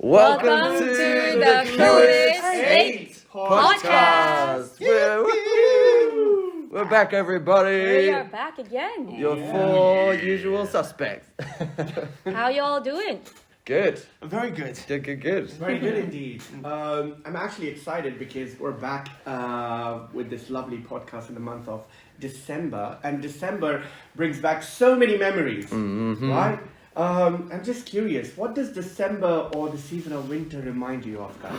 Welcome to the KUIS8 podcast. We're back, everybody. We are back again. Your four usual suspects. How y'all doing? Good. Very good. Good. Very good indeed. I'm actually excited because we're back with this lovely podcast in the month of December. And December brings back so many memories, right? I'm just curious, what does December or the season of winter remind you of, guys?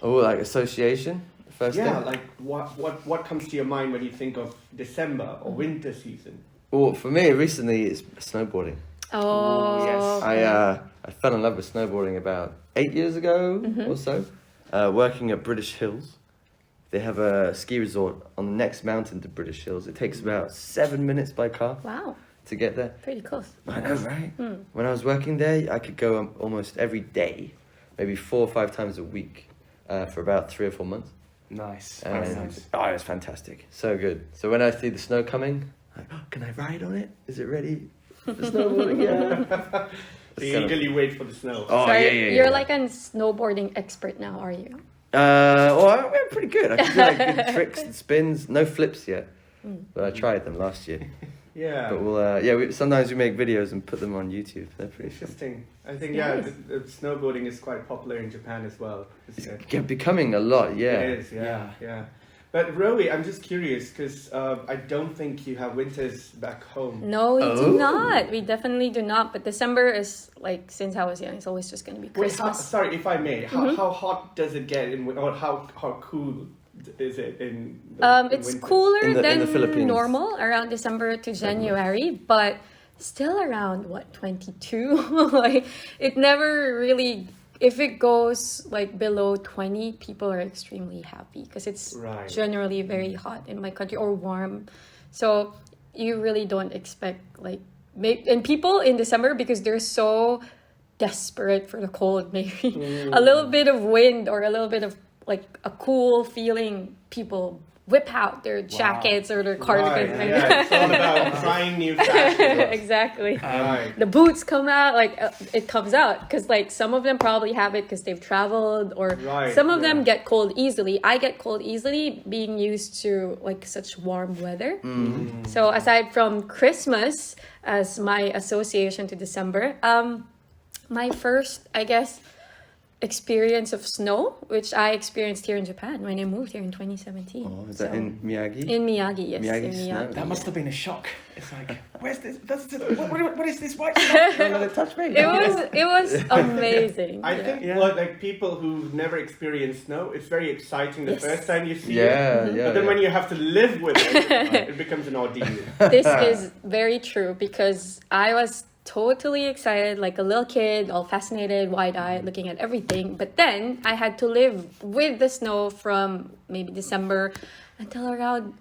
Oh, like association? First Yeah, thing? like what comes to your mind when you think of December or winter season? Well, for me, recently, it's snowboarding. Oh, yes. I fell in love with snowboarding about 8 years ago or so, working at British Hills. They have a ski resort on the next mountain to British Hills. It takes about 7 minutes by car Wow, to get there. pretty close. I know, right? When I was working there, I could go almost every day, maybe 4 or 5 times a week, for about 3 or 4 months. Nice. And, oh, it was fantastic. So good. So when I see the snow coming, I'm like, oh, can I ride on it? Is it ready for snowboarding? Yeah. So you eagerly wait for the snow. Oh, So yeah. You're like a snowboarding expert now, are you? Well, I'm pretty good. I can do like good tricks and spins. No flips yet, but I tried them last year. Yeah. But we'll, sometimes we make videos and put them on YouTube. They're pretty fun. Interesting. I think, Nice. the snowboarding is quite popular in Japan as well. It's becoming a lot, yeah. It is, yeah. But Rowie, I'm just curious because I don't think you have winters back home. No, we do not. We definitely do not. But December is like, since I was young, it's always just going to be Wait, Christmas. sorry, if I may, how hot does it get or how cool is it in the It's winters? cooler In the than Philippines. normal around December to January, but still around 22. Like it never really. If it goes like below 20, people are extremely happy because it's Right. generally very hot in my country or warm. So you really don't expect like and people in December because they're so desperate for the cold, maybe a little bit of wind or a little bit of like a cool feeling, people whip out their jackets or their cardigans. Right, yeah, it's all about trying new fashions. Exactly. Right. The boots come out, like it comes out because like some of them probably have it because they've traveled or Right, some of them yeah. get cold easily. I get cold easily being used to like such warm weather. So aside from Christmas as my association to December, my first, I guess, experience of snow, which I experienced here in Japan when I moved here in 2017. Oh, is that in Miyagi? In Miyagi, yes. Miyagi in snow? Miyagi. That must have been a shock. It's like, where's this? What is this white stuff? Don't let it touch me. It was amazing. I think like people who've never experienced snow, it's very exciting the Yes. first time you see Yeah, it. yeah. But then when you have to live with it, it becomes an ordeal. This is very true because I was totally excited, like a little kid, all fascinated, wide-eyed, looking at everything. But then I had to live with the snow from maybe December until around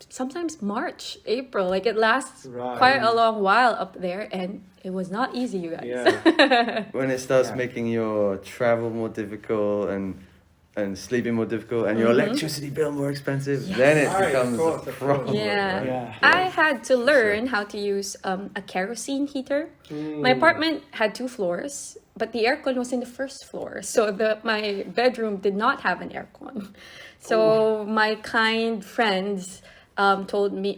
sometimes March, April. Like it lasts Right. quite a long while up there, and it was not easy, you guys. Yeah. When it starts Yeah. making your travel more difficult and sleeping more difficult and your electricity bill more expensive, then it Right, of becomes course, a of problem. course. Yeah. Yeah. I had to learn how to use a kerosene heater. My apartment had 2 floors, but the aircon was in the first floor. So my bedroom did not have an aircon. So my kind friends told me,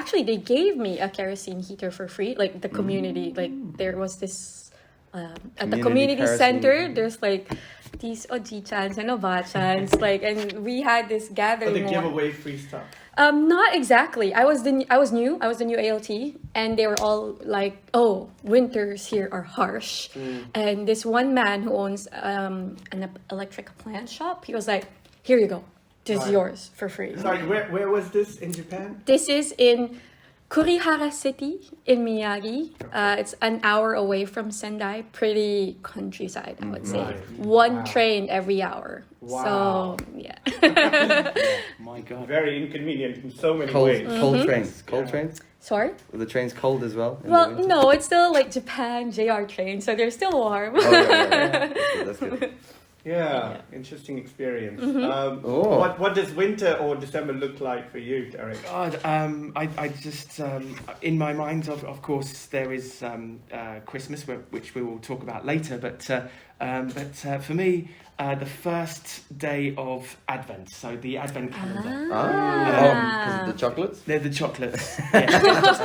actually they gave me a kerosene heater for free, like the community, like there was this, at the community kerosene. center, there's like these oji-chans and oba-chans, like, and we had this So gathering. they give away free stuff. Not exactly. I was new ALT, and they were all like, "Oh, winters here are harsh." And this one man who owns an electric appliance shop, he was like, "Here you go, this is Right. yours for free." Sorry, where was this in Japan? This is in Kurihara City in Miyagi. It's an hour away from Sendai. Pretty countryside, I would say. Right. One Wow. train every hour. Wow. So yeah. My God. Very inconvenient in so many Cold, ways. cold trains. Cold trains? Sorry. Were the trains cold as well? in the Well, winter? no, it's still like Japan JR train, so they're still warm. Oh, yeah. That's good. Yeah, interesting experience. Oh. What does winter or December look like for you, Derek? God, I just in my mind, of course, there is Christmas, which we will talk about later. But for me, the first day of Advent, so the Advent calendar. Because of the chocolates? They're the chocolates. Yeah,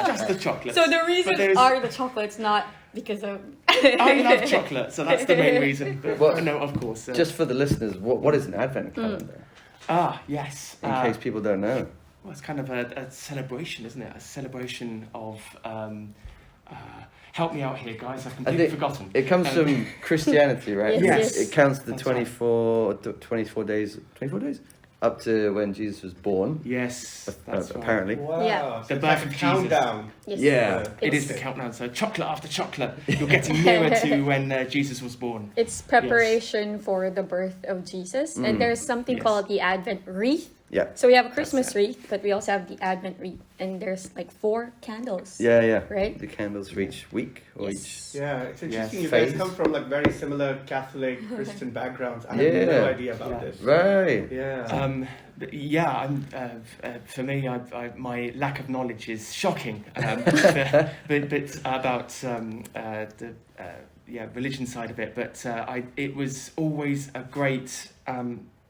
just the chocolates. So the reason But there's- are the chocolates, not because of. I love chocolate, so that's the main reason. But, Well, no, of course. Just for the listeners, what is an advent calendar? Yes. In case people don't know. Well, it's kind of a celebration, isn't it? A celebration of. Help me out here, guys. I've I completely think forgotten. it comes from Christianity, right? Yes. It counts the That's 24 days. 24 days? Up to when Jesus was born, Yes, that's right. apparently. Wow. Yeah. So The it's birth like a of Jesus. countdown. Yes. Yeah. It is the countdown. So chocolate after chocolate, you're getting nearer to when Jesus was born. It's preparation for the birth of Jesus. And there's something Yes. called the Advent wreath. Yeah. So we have a Christmas That's wreath, but we also have the Advent wreath. And there's like 4 candles. Yeah. Right? The candles for each week or Yes. Yeah, it's interesting. Yes. You guys Phase. come from like very similar Catholic Christian backgrounds. I had Yeah. no idea about Yeah. this. each. Right. Yeah. For me, my lack of knowledge is shocking. But about the religion side of it. But it was always a great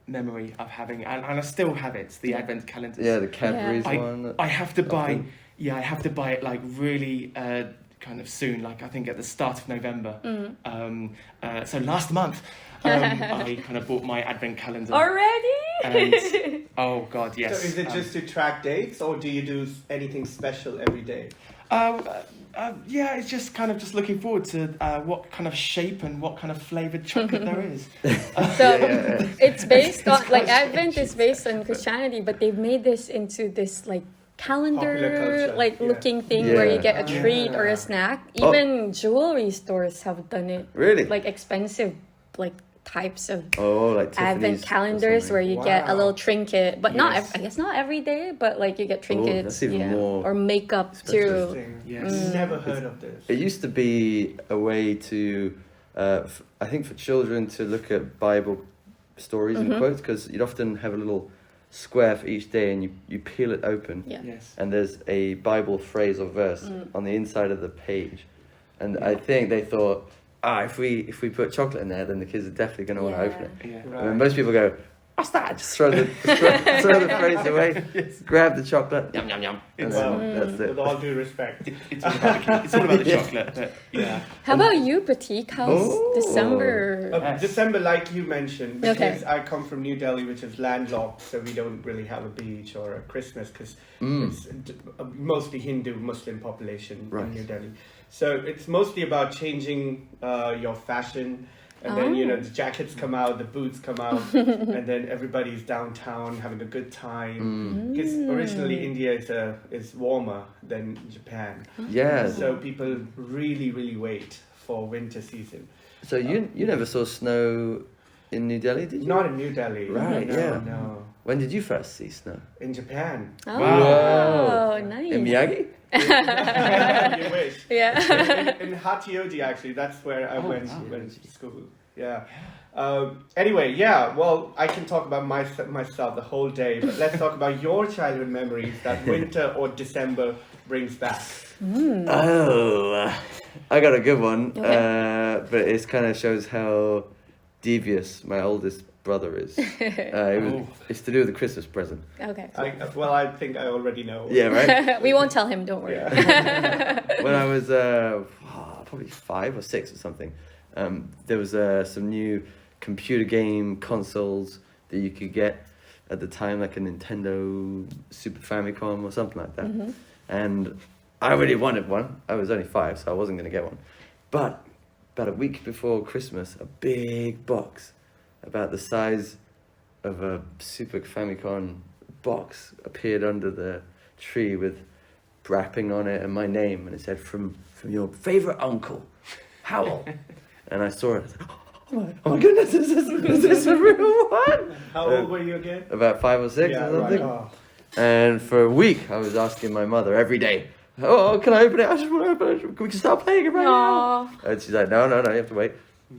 memory of having, and I still have it. The Advent calendar. Yeah, the Cadbury's I- one. I have to buy. Often. Yeah, I have to buy it like really kind of soon. Like I think at the start of November. So last month, I kind of bought my Advent calendar. Already? And, oh God, yes. So is it just to track dates, or do you do anything special every day? Yeah, it's just kind of just looking forward to what kind of shape and what kind of flavoured chocolate there is. So Yeah. it's based on, like, quite Advent is based on Christianity, but they've made this into this, like, Popular calendar culture, like yeah. looking thing where you Yeah. get a treat or a snack. Even jewelry stores have done it. Really? Like expensive like types of Oh, like Tiffany's Advent or calendars something. where you get a Wow. little trinket, but not Yes. I guess not every day, but like you get trinkets, that's even more or makeup too. Interesting. Yes. Never heard of this. It used to be a way to, I think, for children to look at Bible stories and quotes, because you'd often have a little square for each day, and you peel it open, Yeah. Yes. and there's a Bible phrase or verse on the inside of the page, and I think they thought, if we put chocolate in there, then the kids are definitely going to want to open it. Yeah. Right. And most people go, what's that? Just throw the phrase away, grab the chocolate, yum yum yum, and Well, then that's it. with all due respect. It's all about the chocolate. But yeah. How about you, Pratik? How's Oh. December? Yes. December, like you mentioned, because Okay. I come from New Delhi, which is landlocked, so we don't really have a beach or a Christmas, because it's a mostly Hindu Muslim population Right. in New Delhi. So it's mostly about changing your fashion, and then the jackets come out, the boots come out, and then everybody's downtown having a good time. Because originally India is warmer than Japan, Yes. so people really wait for winter season. So you never saw snow in New Delhi, did you? Not in New Delhi. Right, No, yeah. no. When did you first see snow? In Japan. Oh, Wow. nice. In Miyagi? You wish. Yeah. In Hachioji, actually, that's where I went to school. Yeah. Anyway, yeah, well, I can talk about myself the whole day, but let's talk about your childhood memories that winter or December brings back. Oh, I got a good one, but it kind of shows how devious my oldest brother is. It's to do with the Christmas present. Okay. I think I already know. Yeah, right? We won't tell him, don't worry. When I was probably 5 or 6 or something, there was some new computer game consoles that you could get at the time, like a Nintendo Super Famicom or something like that. Mm-hmm. And I really wanted one. I was only 5, so I wasn't going to get one. But about a week before Christmas, a big box about the size of a Super Famicom box appeared under the tree with wrapping on it and my name, and it said, from your favourite uncle, Howell. And I saw it. I said, oh my goodness, is this a real one? How old were you again? About 5 or 6 Yeah, or something. right. Oh. And for a week, I was asking my mother every day, oh, can I open it? I just want to open it. We can start playing it right now. Aww. And she's like, no, you have to wait.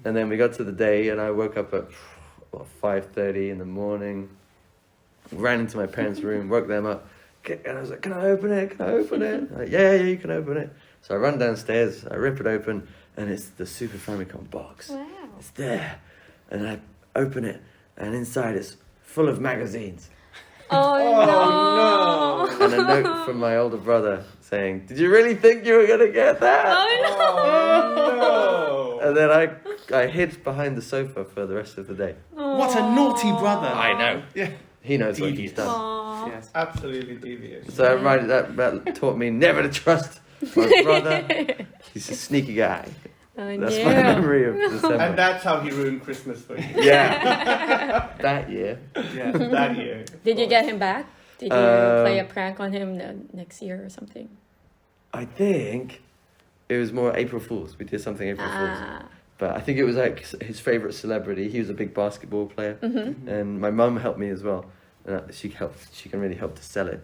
And then we got to the day, and I woke up at 5:30 in the morning. Ran into my parents' room, woke them up, and I was like, "Can I open it? Can I open it?" Like, yeah, you can open it. So I run downstairs, I rip it open, and it's the Super Famicom box. Wow. It's there, and I open it, and inside it's full of magazines. Oh, no. And a note from my older brother saying, "Did you really think you were gonna get that?" Oh, Oh, no. And then I hid behind the sofa for the rest of the day. no. What a naughty brother. I know. Yeah. He knows what he's Devious. done. Aw. Yes. Absolutely devious. So that taught me never to trust my brother. He's a sneaky guy. Oh, That's no. my memory of December. And that's how he ruined Christmas for you. Yeah. That year. Yeah, that year. Did you get him back? Did you play a prank on him the next year or something? I think it was more April Fool's. We did something April Fool's. Ah. But I think it was like his favourite celebrity. He was a big basketball player. Mm-hmm. And my mum helped me as well. And she can really help to sell it.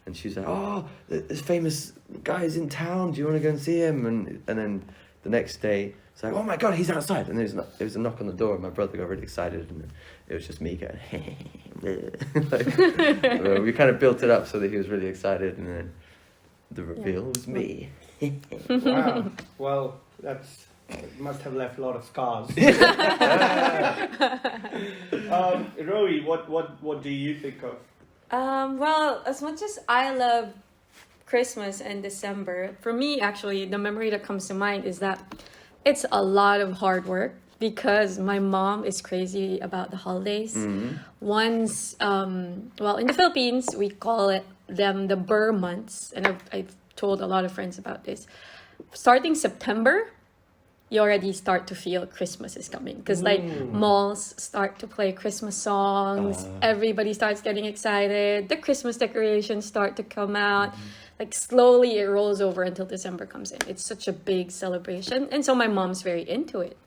And she was like, "Oh, this famous guy is in town. Do you want to go and see him?" And then the next day, it's like, "Oh my God, he's outside!" And there was a knock on the door, and my brother got really excited, and it was just me going, like, we kind of built it up so that he was really excited, and then the reveal was me. Wow. Well, it must have left a lot of scars. Rowie, what do you think of? Well, as much as I love Christmas and December, for me, actually, the memory that comes to mind is that it's a lot of hard work because my mom is crazy about the holidays. Once, well, in the Philippines, we call them the Burr months, and I've told a lot of friends about this. Starting September, you already start to feel Christmas is coming because like malls start to play Christmas songs, everybody starts getting excited, the Christmas decorations start to come out, like slowly it rolls over until December comes in. It's such a big celebration, and so my mom's very into it.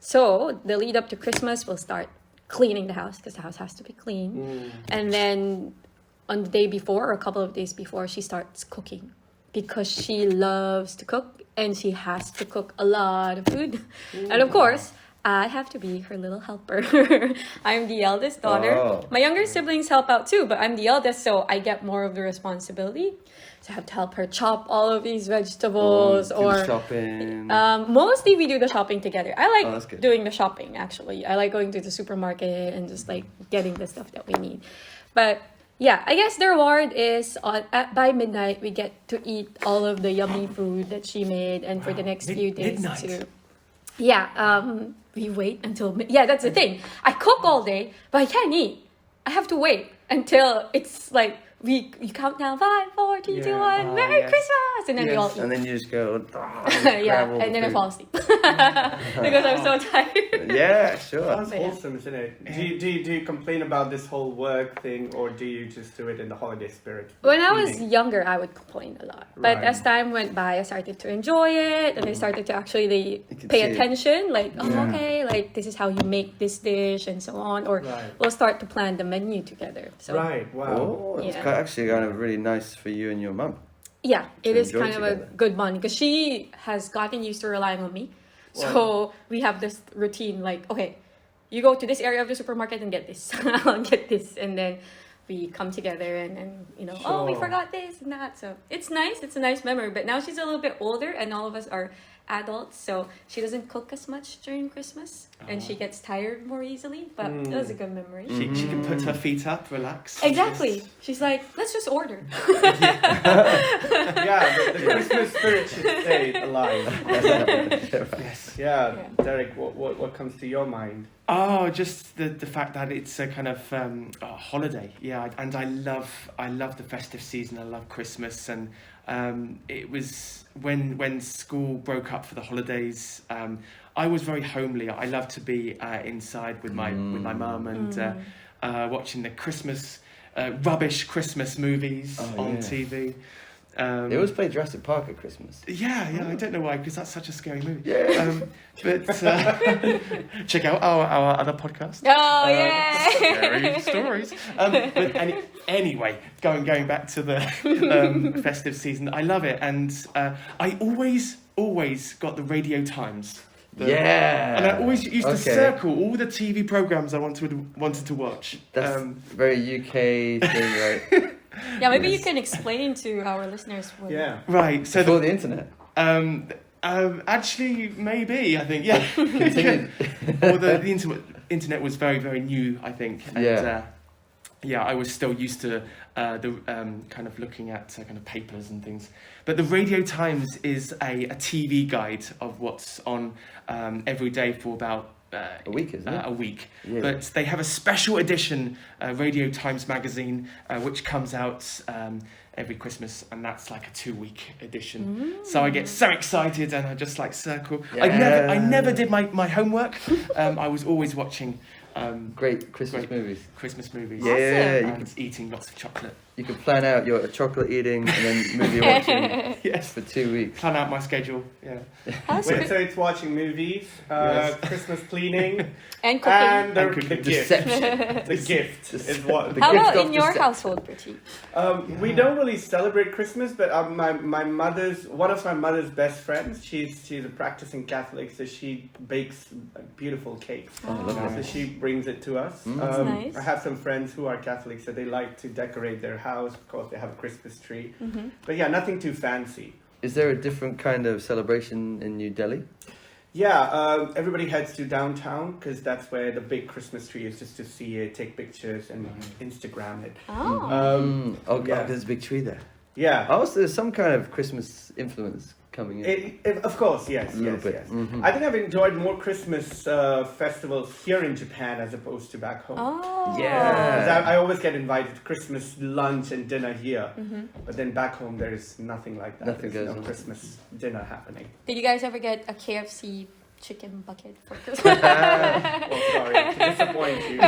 So the lead up to Christmas, we'll start cleaning the house because the house has to be clean, and then on the day before or a couple of days before, she starts cooking because she loves to cook. And she has to cook a lot of food. And of course, I have to be her little helper. I'm the eldest daughter. Oh. My younger siblings help out too, but I'm the eldest, so I get more of the responsibility. So I have to help her chop all of these vegetables Do or shopping. mostly we do the shopping together. I that's like good. doing the shopping actually. I like going to the supermarket and just like getting the stuff that we need. But yeah, I guess the reward is by midnight we get to eat all of the yummy food that she made, and for the next few days midnight. too. Yeah, we wait until that's the thing. I cook all day, but I can't eat. I have to wait until it's like we count down 5, 4, 3, 2, 1. Merry yes. Christmas, and then we all eat. And then you just go, Yeah, and then I fall asleep because I'm so tired. Yeah, sure. Sounds Yeah. wholesome, isn't it? Do you complain about this whole work thing, or do you just do it in the holiday spirit? When I was Eating? younger, I would complain a lot. But Right. as time went by, I started to enjoy it, and I started to actually You can pay see it. attention. Like, Yeah. okay, like this is how you make this dish, and so on. Or Right. we'll start to plan the menu together. So Right. Wow. Oh, it's Yeah. actually kind of really nice for you and your mum. yeah, it To is enjoy kind of a together. good bond because she has gotten used to relying on me. So we have this routine. Like, okay, you go to this area of the supermarket and get this. I'll get this, and then we come together and oh, we Sure. forgot this and that. So it's nice. It's a nice memory. But now she's a little bit older, and all of us are adults, so she doesn't cook as much during Christmas, and she gets tired more easily. But it was a good memory. She can put her feet up, relax. Exactly. She's like, let's just order. Yeah, the Christmas spirit should stay alive. Yes. Yeah, Yeah. Derek, what comes to your mind? Oh, just the fact that it's a kind of a holiday, yeah. And I love the festive season. I love Christmas, and it was when school broke up for the holidays. I was very homely. I love to be inside with my mum and watching the Christmas rubbish Christmas movies on yeah. TV. They always play Jurassic Park at Christmas. Yeah, I don't know why, because that's such a scary movie. Yeah. But check out our other podcast. Oh, yeah. Scary stories. But anyway, going back to the festive season, I love it, and I always got the Radio Times Yeah. And I always used to Okay. circle all the TV programs I wanted to watch. That's very UK thing, right? Yeah, maybe you can explain to our listeners what. Yeah. Right. So Before the internet. actually, maybe I think yeah. Continue. Well, the internet was very, very new, I think. And, Yeah. I was still used to the kind of looking at kind of papers and things. But the Radio Times is a TV guide of what's on every day for about A week, isn't it? a week. Yeah. But they have a special edition Radio Times magazine which comes out every Christmas, and that's like a 2-week edition. So I get so excited and I just like circle. Yeah. I never did my homework. I was always watching Great Christmas Great. movies. Christmas movies. Yeah, you And eating lots of chocolate. You could plan out your chocolate eating and then movie watching Yes. for 2 weeks. Plan out my schedule. Yeah. How's Wait, it? so it's watching movies, Yes. Christmas cleaning, And cooking. and the And cooking. gift. Deception. The gift is what. the How gift about of in your deception. household, Richie? We don't really celebrate Christmas, but my mother's one of my mother's best friends. She's a practicing Catholic, so she bakes beautiful cakes. Oh, lovely. So she brings it to us. That's nice. I have some friends who are Catholic, so they like to decorate their house. Of course, they have a Christmas tree. Mm-hmm. But yeah, nothing too fancy. Is there a different kind of celebration in New Delhi? Yeah, everybody heads to downtown because that's where the big Christmas tree is, just to see it, take pictures, and Instagram it. Oh. Oh, God, yeah. there's a big tree there. Yeah. Oh, so there's some kind of Christmas influence coming in. Of course, yes, A little yes, bit. yes. Mhm. I think I've enjoyed more Christmas festivals here in Japan as opposed to back home. Oh. Yeah. 'Cause I always get invited to Christmas lunch and dinner here, Mm-hmm. but then back home there's nothing like that. Nothing There's goes no on. Christmas dinner happening. Did you guys ever get a KFC chicken bucket for Christmas? Oh, sorry to disappoint you.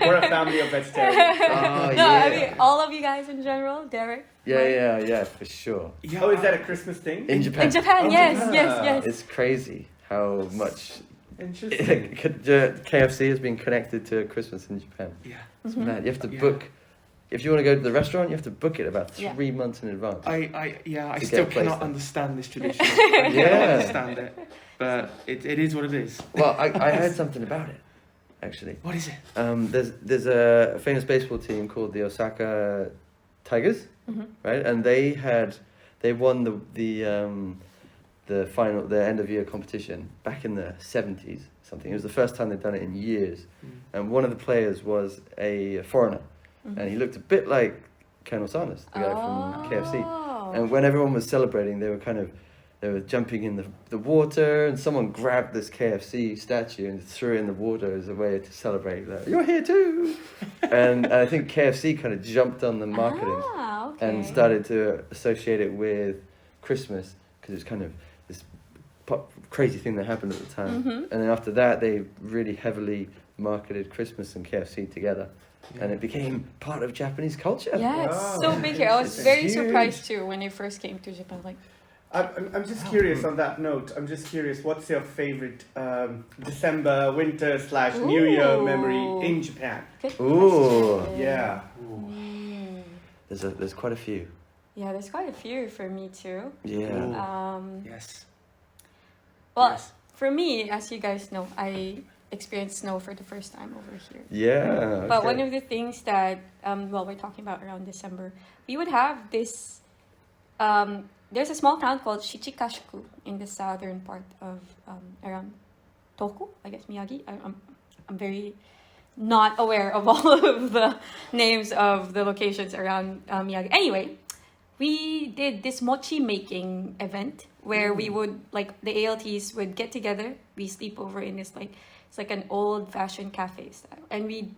We're a family of vegetarians. Oh, No, yeah. I mean all of you guys in general, Derek. Yeah, for sure. Yeah. Oh, is that a Christmas thing? In Japan. In Japan, Oh, yes, yeah. yes. It's crazy how much Interesting. KFC has been connected to Christmas in Japan. Yeah. It's Mhm. mad. You have to Yeah. book. If you want to go to the restaurant, you have to book it about Yeah. 3 months in advance. I To still get a place cannot there. understand this tradition. I Yeah. cannot understand it. But it is what it is. Well, I heard something about it, actually. What is it? There's a famous baseball team called the Osaka Tigers, Mhm. right? And they won the final, the end of year competition back in the 70s something. It was the first time they'd done it in years. And one of the players was a foreigner, Mhm. and he looked a bit like Colonel Sanders, the guy from KFC. Oh. And when everyone was celebrating, they were jumping in the water, and someone grabbed this KFC statue and threw it in the water as a way to celebrate that you're here too. And I think KFC kind of jumped on the marketing okay. and started to associate it with Christmas because it's kind of this crazy thing that happened at the time. Mhm. And then after that, they really heavily marketed Christmas and KFC together. And it became part of Japanese culture. Yeah, it's Wow. so big here. I was It's very huge. surprised too when I first came to Japan. Like, I'm just curious on that note. I'm just curious, what's your favorite December, winter / New Year Ooh. memory in Japan? good Ooh. question. Yeah. Mm. There's quite a few. Yeah, there's quite a few for me too. Yeah. Yes. Well, Yes. for me, as you guys know, I experienced snow for the first time over here. Yeah. But okay. one of the things that, we're talking about around December, we would have this. There's a small town called Shichikashiku in the southern part of around Tohoku, I guess Miyagi. I'm very not aware of all of the names of the locations around Miyagi. Anyway, we did this mochi making event where we would, like, the ALTs would get together. We sleep over in this, like, it's like an old fashioned cafe style, and we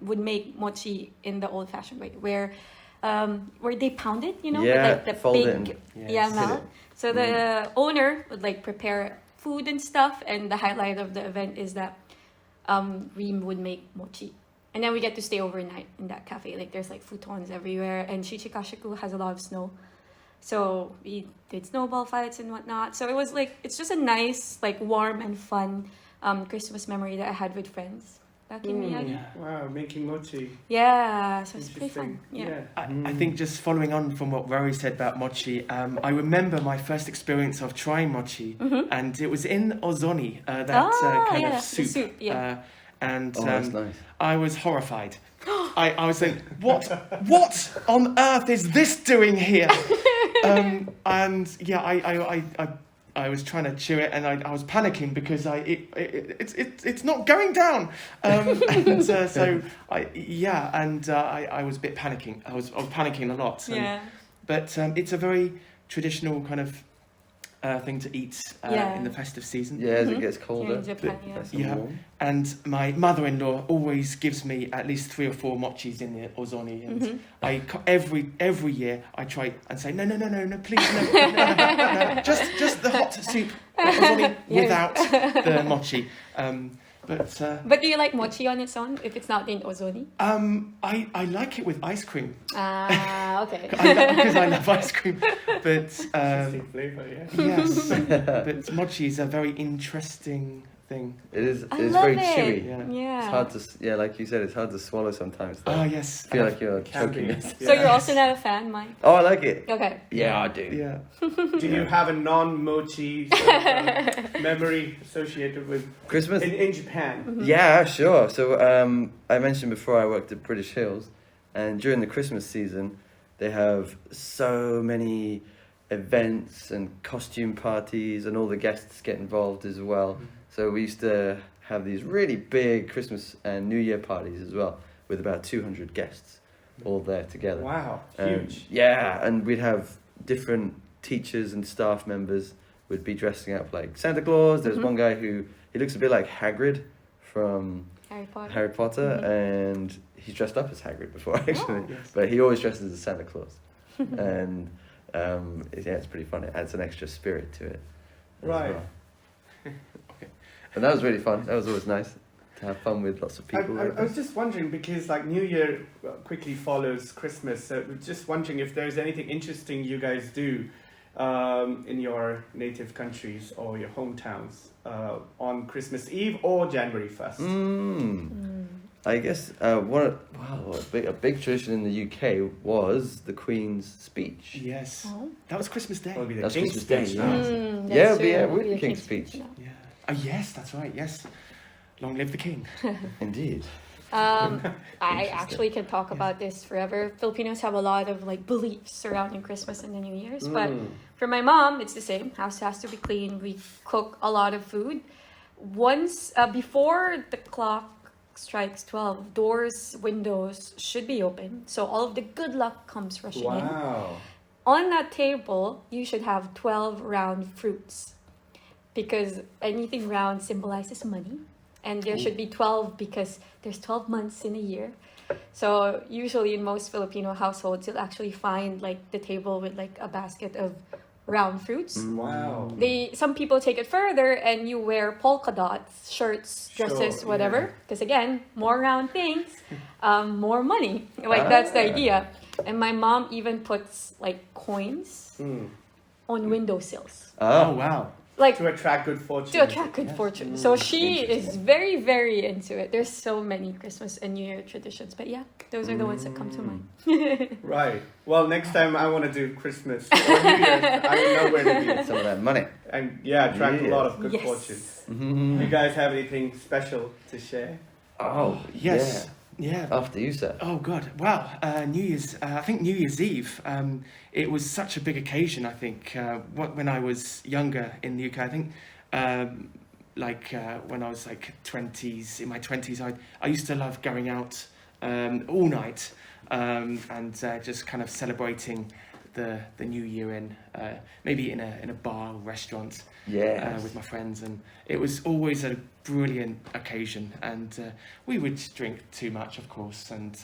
would make mochi in the old fashioned way where they pound it, with like the fold it big in. yeah Sit mallet. it. So the owner would like prepare food and stuff, and the highlight of the event is that we would make mochi, and then we get to stay overnight in that cafe. Like, there's like futons everywhere, and Shichikashiku has a lot of snow, so we did snowball fights and whatnot. So it was like, it's just a nice, like, warm and fun Christmas memory that I had with friends. back in Miyagi. Yeah. Wow, making mochi. Yeah, so it's pretty Interesting. fun. Yeah. I think just following on from what Rory said about mochi, I remember my first experience of trying mochi, and it was in ozoni, that kind of the soup. soup, yeah. And that's nice. I was horrified. I was saying, what on earth is this doing here? And yeah, I was trying to chew it, and I was panicking because it's not going down. And so I was a bit panicking. I was panicking a lot. But it's a very traditional kind of thing to eat in the festive season. Yeah, as it gets colder. in Japan, bit yeah. nice and Yeah. warm. And my mother-in-law always gives me at least 3 or 4 mochis in the ozoni, and every year I try and say no, please no, just the hot soup ozoni without the mochi. But do you like mochi on its own if it's not in ozoni? I like it with ice cream. Okay. Because I love ice cream. But Interesting flavor, yeah. yes, but mochi is a very interesting thing. It is. I It's love very it. chewy. Yeah. It's hard to. Like you said, it's hard to swallow sometimes. Though. Oh yes, I feel like you're Can choking be. it. So you're also not a fan, Mike? Oh, I like it. Okay. Yeah, I do. yeah. Do you have a non-mochi sort of, memory associated with Christmas. in Japan? Yeah, sure. So I mentioned before I worked at British Hills, and during the Christmas season, they have so many events and costume parties, and all the guests get involved as well. So we used to have these really big Christmas and New Year parties as well, with about 200 guests all there together. Wow, And, huge. yeah, and we'd have different teachers and staff members would be dressing up like Santa Claus. There's one guy he looks a bit like Hagrid from Harry Potter. and he's dressed up as Hagrid before actually, Yes. but he always dresses as Santa Claus. And it's pretty fun. It adds an extra spirit to it. as Right. well. And that was really fun. That was always nice to have fun with lots of people. I was just wondering because like New Year quickly follows Christmas, so just wondering if there's anything interesting you guys do in your native countries or your hometowns on Christmas Eve or January 1st. I guess a big tradition in the UK was the Queen's speech. Yes. Oh. That was Christmas Day. That'll be the That's King's Christmas Day, speech yeah. now. Yeah, it would be the King's speech. Yeah. Oh yes, that's right. Yes. Long live the king. Indeed. I actually can talk about this forever. Filipinos have a lot of like beliefs surrounding Christmas and the New Year's, but for my mom, it's the same. House has to be clean. We cook a lot of food. Once before the clock strikes 12, doors, windows should be open, so all of the good luck comes rushing in. Wow. On that table, you should have 12 round fruits because anything round symbolizes money. And there should be 12 because there's 12 months in a year. So usually in most Filipino households, you'll actually find like the table with like a basket of round fruits. Wow. Some people take it further and you wear polka dots, shirts, dresses, Sure, whatever. Because again, more round things, more money. Like that's the idea. And my mom even puts like coins on windowsills. Oh wow. Like To attract good fortune. to attract good fortune. So she is very, very into it. There's so many Christmas and New Year traditions. But yeah, those are the ones that come to mind. Right. Well, next time I want to do Christmas or New Year's, I will know where to be. Some of that money. And yeah, attract a lot of good Yes. fortune. You guys have anything special to share? Oh, Yes. Yeah. After you, sir. Oh God! Wow. New Year's. I think New Year's Eve. It was such a big occasion. I think when I was younger in the UK. I think when I was like in my 20s, I used to love going out all night and just kind of celebrating the New Year maybe in a bar or restaurant. Yes. With my friends, and it was always a brilliant occasion, and we would drink too much, of course, and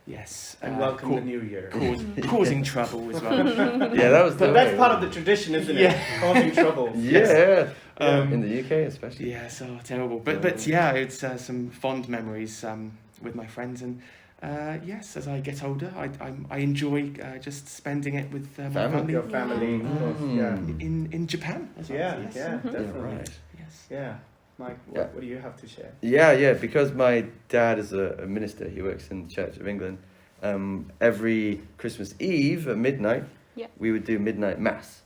yes, And welcome the New Year. causing trouble as well. Yeah, that was. But that's part of the tradition, isn't it? Yeah. Causing trouble. Yeah. In the UK, especially. Yeah, so terrible. But yeah, it's some fond memories with my friends, and yes, as I get older, I enjoy just spending it with my family Your family, of course. Yeah. in Japan as well. Yeah, Yes. yeah, definitely. Right. Yes. Yeah. Mike, Yeah. what do you have to share? Yeah. Because my dad is a minister. He works in the Church of England. Every Christmas Eve at midnight, Yeah. we would do midnight mass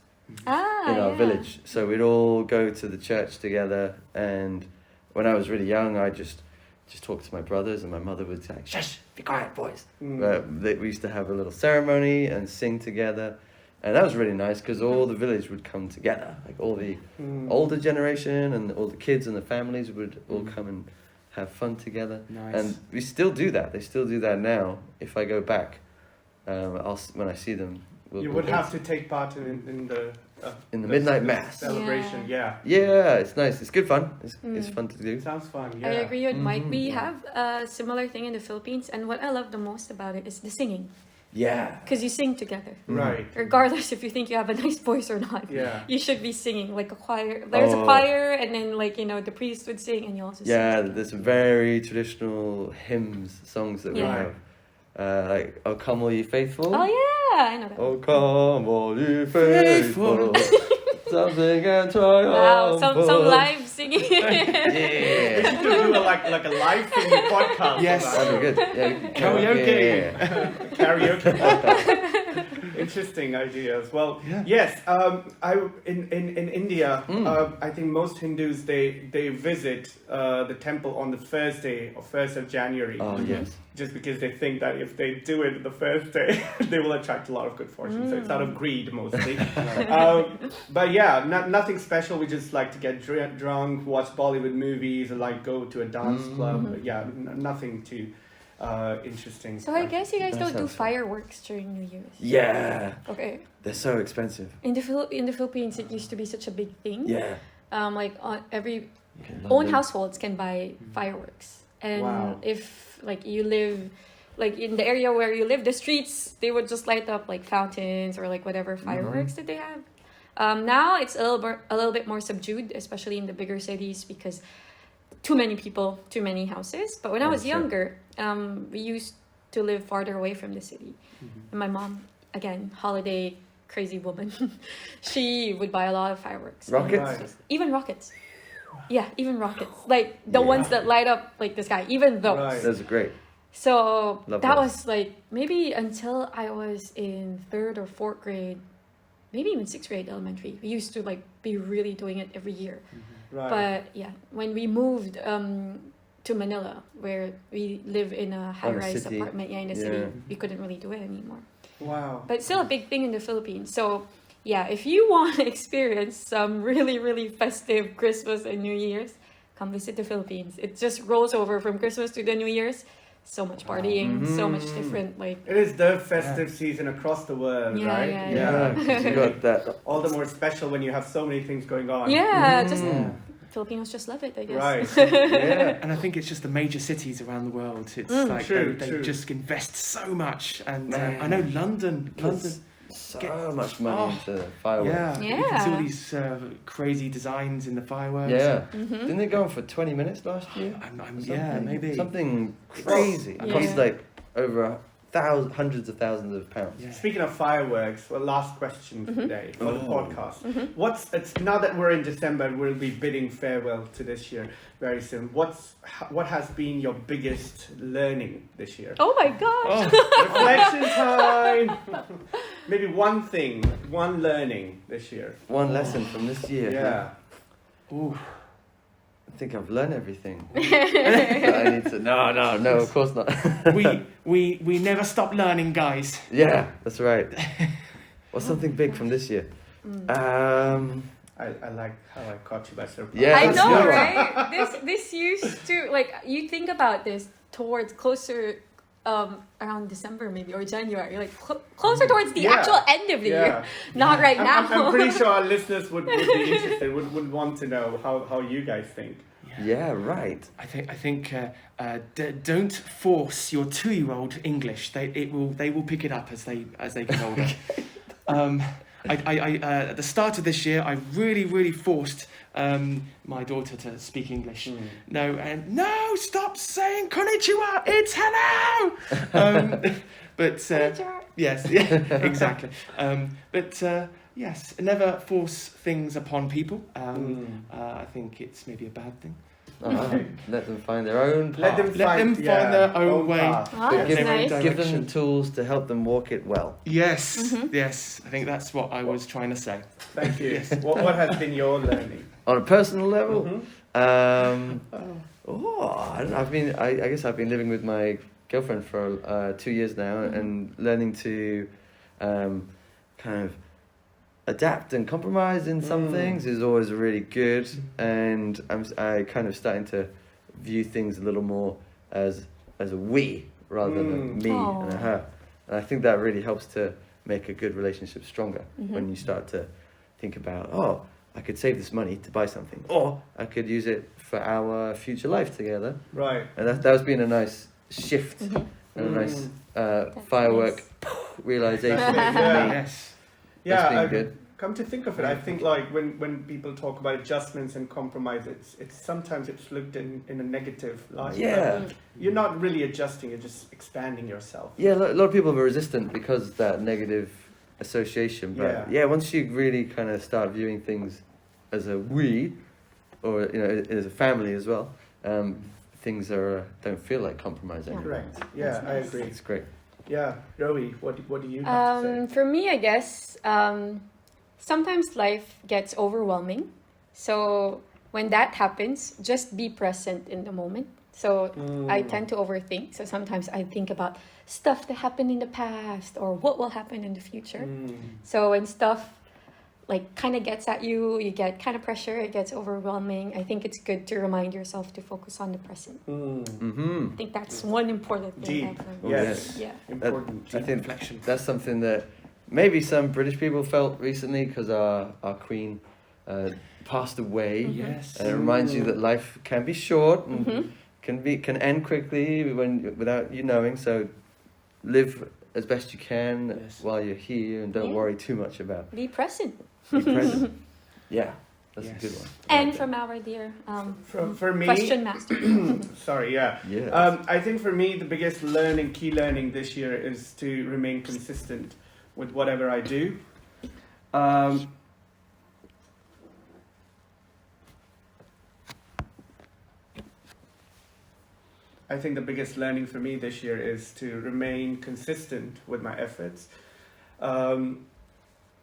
Ah, in our yeah. village. So we'd all go to the church together. And when I was really young, I just talked to my brothers, and my mother would say, "Shush, be quiet, boys." We used to have a little ceremony and sing together. And that was really nice because all the village would come together. Like all the older generation and all the kids and the families would all come and have fun together. Nice. And we still do that. They still do that now. If I go back, when I see them, You would have to take part in the midnight mass. celebration. Yeah. Yeah, it's nice. It's good fun. It's fun to do. It sounds fun. Yeah. I agree with Mike. We have a similar thing in the Philippines, and what I love the most about it is the singing, Yeah. because you sing together. Right. Regardless if you think you have a nice voice or not, Yeah. you should be singing like a choir. There's a choir, and then the priest would sing, and you also Yeah, sing. there's some very traditional hymns, songs that we Yeah. have. Like, "Oh Come All Ye Faithful." Oh yeah, I know that. Oh come all ye faithful, something and triumph. Wow, some live singing. We Yeah. should do a live singing podcast. Yes. of that. That'd be good. Yeah. Karaoke. Yeah. Karaoke podcast. Interesting ideas. Well, Yeah. yes. In India, I think most Hindus they visit the temple on the first day or 1st of January. Oh yes. Just because they think that if they do it the first day, they will attract a lot of good fortune. So it's out of greed mostly. But yeah, nothing special. We just like to get drunk, watch Bollywood movies, or like go to a dance club. But yeah, nothing too interesting. So I guess you guys That don't do sounds fun. fireworks during New Year's. Yeah. Okay. They're so expensive. In the Philippines, it used to be such a big thing. Yeah. Every In own London. households can buy fireworks, and Wow. if you live in the area where you live, the streets, they would just light up like fountains or like whatever fireworks that they have. Now it's a little bit more subdued, especially in the bigger cities, because too many people, too many houses. But when I was Sure. younger, we used to live farther away from the city, and my mom, again, holiday crazy woman, she would buy a lot of fireworks. Rockets? Right. Even rockets. Yeah, even rockets. Like the ones that light up like the sky, even those. Right. Those are great. So Love that those. was like maybe until I was in 3rd or 4th grade, maybe even 6th grade elementary. We used to like be really doing it every year. Right. But yeah, when we moved to Manila, where we live in a high-rise city. apartment, in the Yeah. city, we couldn't really do it anymore. Wow. But it's still a big thing in the Philippines. So yeah, if you want to experience some really, really festive Christmas and New Year's, come visit the Philippines. It just rolls over from Christmas to the New Year's. So much partying, so much different, like, It is the festive season across the world, Yeah, right? yeah, Yeah. 'Cause you got that. All the more special when you have so many things going on. yeah, just Filipinos just love it, I guess. Right. Yeah. And I think it's just the major cities around the world. It's like True, they true. just invest so much. And Man. I know London. So Get- much money into fireworks. Yeah, Yeah. you can see all these crazy designs in the fireworks. Yeah. Didn't they go on for 20 minutes last year? Yeah, Something- maybe. Something crazy. It Yeah. costs like over hundreds of thousands of pounds. Yeah. Speaking of fireworks, well, last question for today for the podcast. It's now that we're in December, we'll be bidding farewell to this year very soon. What has been your biggest learning this year? Oh my gosh! Reflection time. Maybe one thing, one learning this year. One lesson from this year. Yeah. Ooh. I think I've learned everything. I need to. No, of course not. we never stop learning, guys. Yeah, that's right. What's something big from this year? I like how I caught you by surprise. Yeah, I that's know, good. right? This used to, like, you think about this towards closer around December maybe or January, like closer towards the Yeah. actual end of the Yeah. year, not right now. I'm pretty sure our listeners would be interested, would want to know how you guys think. Yeah, right. I think don't force your 2-year-old English. They will pick it up as they get older. I at the start of this year, I really forced my daughter to speak English. No, stop saying konnichiwa. It's hello. But yes, yeah, exactly. Yes, never force things upon people. I think it's maybe a bad thing. Let them find their own path. Let them find their own way. path. Ah, But that's give, nice. give them Direction. tools to help them walk it well. Yes, yes. I think that's what I was trying to say. Thank you. Yes. What has been your learning? On a personal level, Mhm. I don't know. I guess I've been living with my girlfriend for 2 years now, and learning to kind of adapt and compromise in some things is always really good. And I kind of starting to view things a little more as a we rather than a me and a her. And I think that really helps to make a good relationship stronger when you start to think about, I could save this money to buy something, or I could use it for our future life together. Right. And that's been a nice shift and a nice firework realization for me. Yes. That's Yeah, been I've good. come to think of it, I think like when people talk about adjustments and compromise, it's sometimes it's looked in a negative light. Yeah. But you're not really adjusting, you're just expanding yourself. Yeah, a lot of people are resistant because of that negative association. But yeah, once you really kind of start viewing things as a we, or as a family as well, things don't feel like compromise anymore. Correct. Yeah, I agree. It's great. Yeah, Rowie, what do you have to say? For me, I guess sometimes life gets overwhelming. So when that happens, just be present in the moment. So I tend to overthink. So sometimes I think about stuff that happened in the past or what will happen in the future. So when stuff like kind of gets at you, you get kind of pressure, it gets overwhelming. I think it's good to remind yourself to focus on the present. Mm-hmm. I think that's one important thing. Deep. I've learned. Oh, Yes. Yeah. Important. I think reflection. that's something that maybe some British people felt recently because our Queen passed away. Yes. And it reminds you that life can be short and can end quickly without you knowing. So live as best you can while you're here, and don't worry too much about. Be present. Be present. Yeah, that's a Yes. good one. And from our dear For me, question master. sorry, yeah. Yeah. I think for me, the biggest key learning this year is to remain consistent with whatever I do. I think the biggest learning for me this year is to remain consistent with my efforts.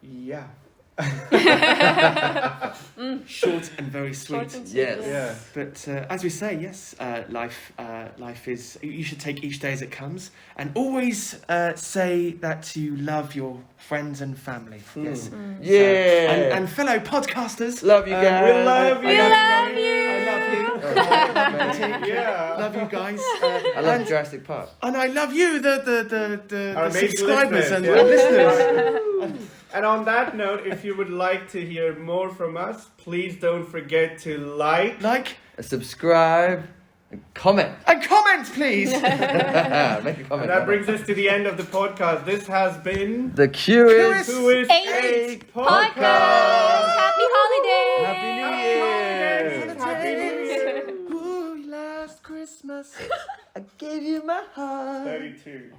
Yeah. Short and very sweet. Short and sweet, Yes. Yeah. But as we say, yes, life is. You should take each day as it comes, and always say that you love your friends and family. Yes. Yeah. And fellow podcasters. Love you guys. we love you. We love you. I love you. Yeah. Love you guys. I love Jurassic Park. And I love you, the Our amazing subscribers and listeners, listeners. And on that note, if you would like to hear more from us, please don't forget to like, Subscribe and comment. And comment, please. Make a comment. and that brings us to the end of the podcast. This has been the KUIS8 KUIS8 Podcast. Happy holidays. Happy New Year. Happy New Year. Ooh, last Christmas I gave you my heart. 32.